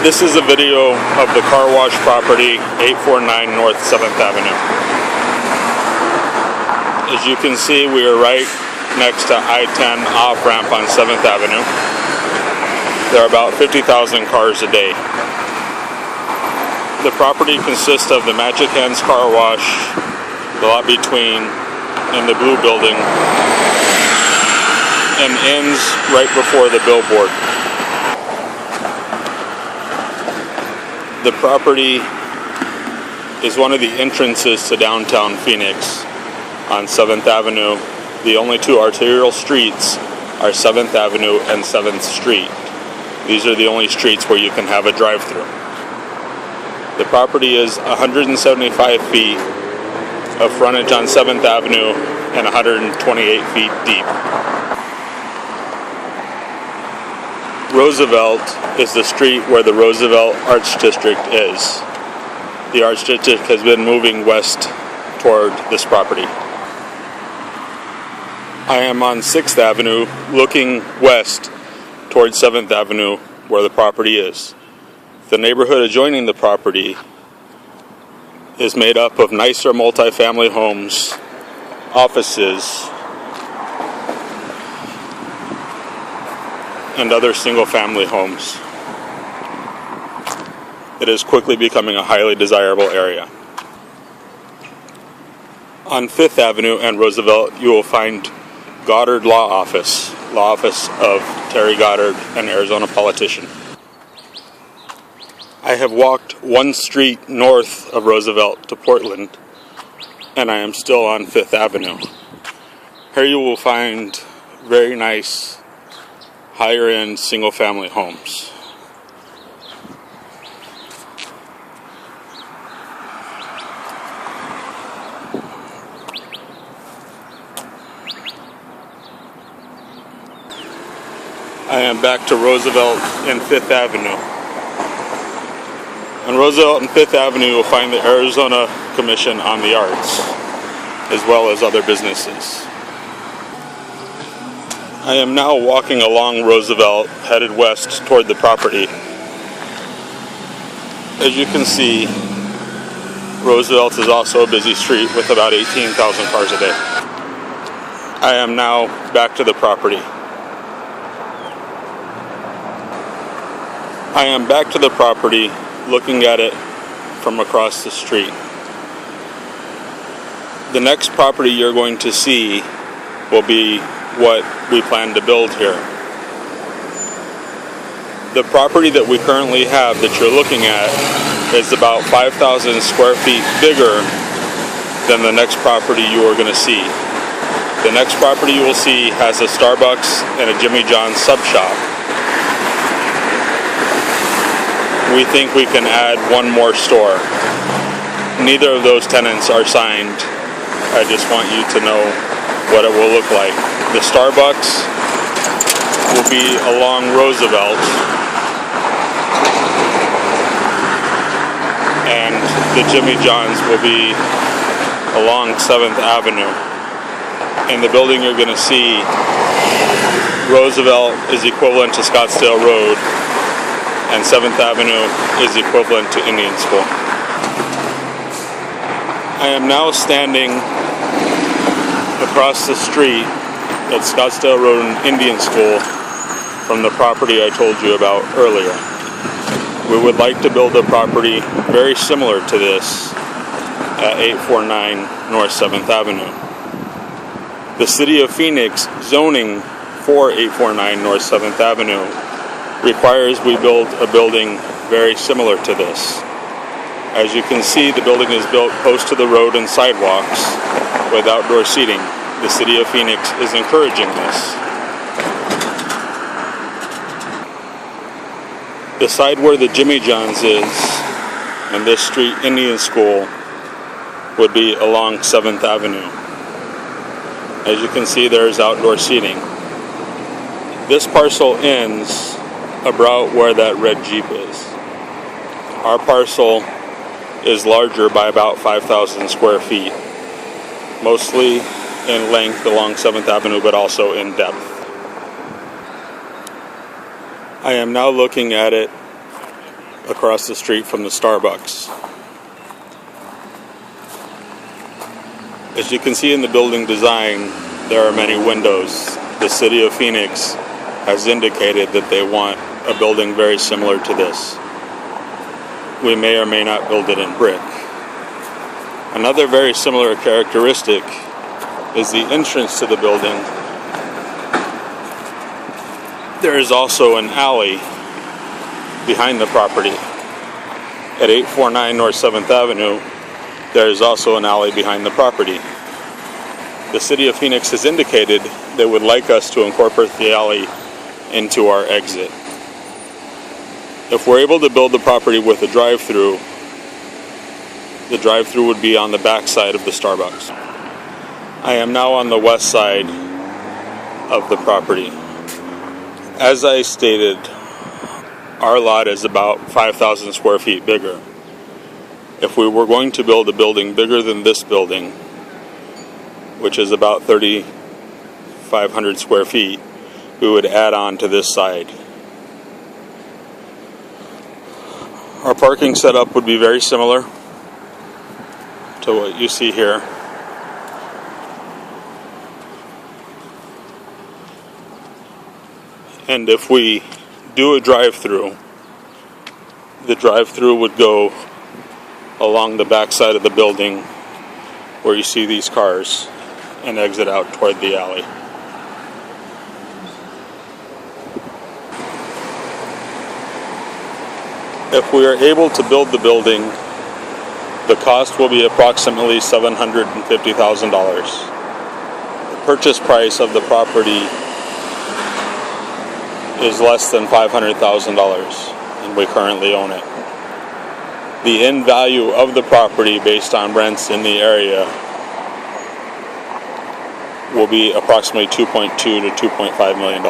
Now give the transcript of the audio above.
This is a video of the car wash property, 849 North 7th Avenue. As you can see, we are right next to I-10 off-ramp on 7th Avenue. There are about 50,000 cars a day. The property consists of the Magic Hands car wash, the lot between, and the blue building, and ends right before the billboard. The property is one of the entrances to downtown Phoenix on 7th Avenue. The only two arterial streets are 7th Avenue and 7th Street. These are the only streets where you can have a drive-through. The property is 175 feet of frontage on 7th Avenue and 128 feet deep. Roosevelt is the street where the Roosevelt Arts District is. The Arts District has been moving west toward this property. I am on 6th Avenue looking west towards 7th Avenue where the property is. The neighborhood adjoining the property is made up of nicer multifamily homes, offices, and other single-family homes. It is quickly becoming a highly desirable area. On 5th Avenue and Roosevelt, you will find Goddard Law Office of Terry Goddard, an Arizona politician. I have walked one street north of Roosevelt to Portland, and I am still on 5th Avenue. Here you will find very nice, higher-end single-family homes. I am back to Roosevelt and 5th Avenue. On Roosevelt and 5th Avenue, you'll find the Arizona Commission on the Arts, as well as other businesses. I am now walking along Roosevelt, headed west toward the property. As you can see, Roosevelt is also a busy street with about 18,000 cars a day. I am now back to the property. I am back to the property, looking at it from across the street. The next property you're going to see will be what we plan to build here. The property that we currently have that you're looking at is about 5,000 square feet bigger than the next property you are going to see. The next property you will see has a Starbucks and a Jimmy John's sub shop. We think we can add one more store. Neither of those tenants are signed. I just want you to know what it will look like. The Starbucks will be along Roosevelt, and the Jimmy John's will be along 7th Avenue. In the building you're going to see, Roosevelt is equivalent to Scottsdale Road, and 7th Avenue is equivalent to Indian School. I am now standing across the street at Scottsdale Road and Indian School from the property I told you about earlier. We would like to build a property very similar to this at 849 North 7th Avenue. The City of Phoenix zoning for 849 North 7th Avenue requires we build a building very similar to this. As you can see, the building is built close to the road and sidewalks with outdoor seating. The City of Phoenix is encouraging this. The side where the Jimmy John's is, and this street, Indian School, would be along 7th Avenue. As you can see, there is outdoor seating. This parcel ends about where that red Jeep is. Our parcel is larger by about 5,000 square feet, mostly in length along 7th Avenue, but also in depth. I am now looking at it across the street from the Starbucks. As you can see in the building design, there are many windows. The city of Phoenix has indicated that they want a building very similar to this. We may or may not build it in brick. Another very similar characteristic is the entrance to the building. There is also an alley behind the property. At 849 North 7th Avenue, there is also an alley behind the property. The city of Phoenix has indicated they would like us to incorporate the alley into our exit. If we're able to build the property with a drive-through, the drive-through would be on the back side of the Starbucks. I am now on the west side of the property. As I stated, our lot is about 5,000 square feet bigger. If we were going to build a building bigger than this building, which is about 3,500 square feet, we would add on to this side. Our parking setup would be very similar to what you see here. And if we do a drive-through, the drive-through would go along the back side of the building where you see these cars and exit out toward the alley. If we are able to build the building, the cost will be approximately $750,000. The purchase price of the property is less than $500,000, and we currently own it. The end value of the property based on rents in the area will be approximately $2.2 to $2.5 million.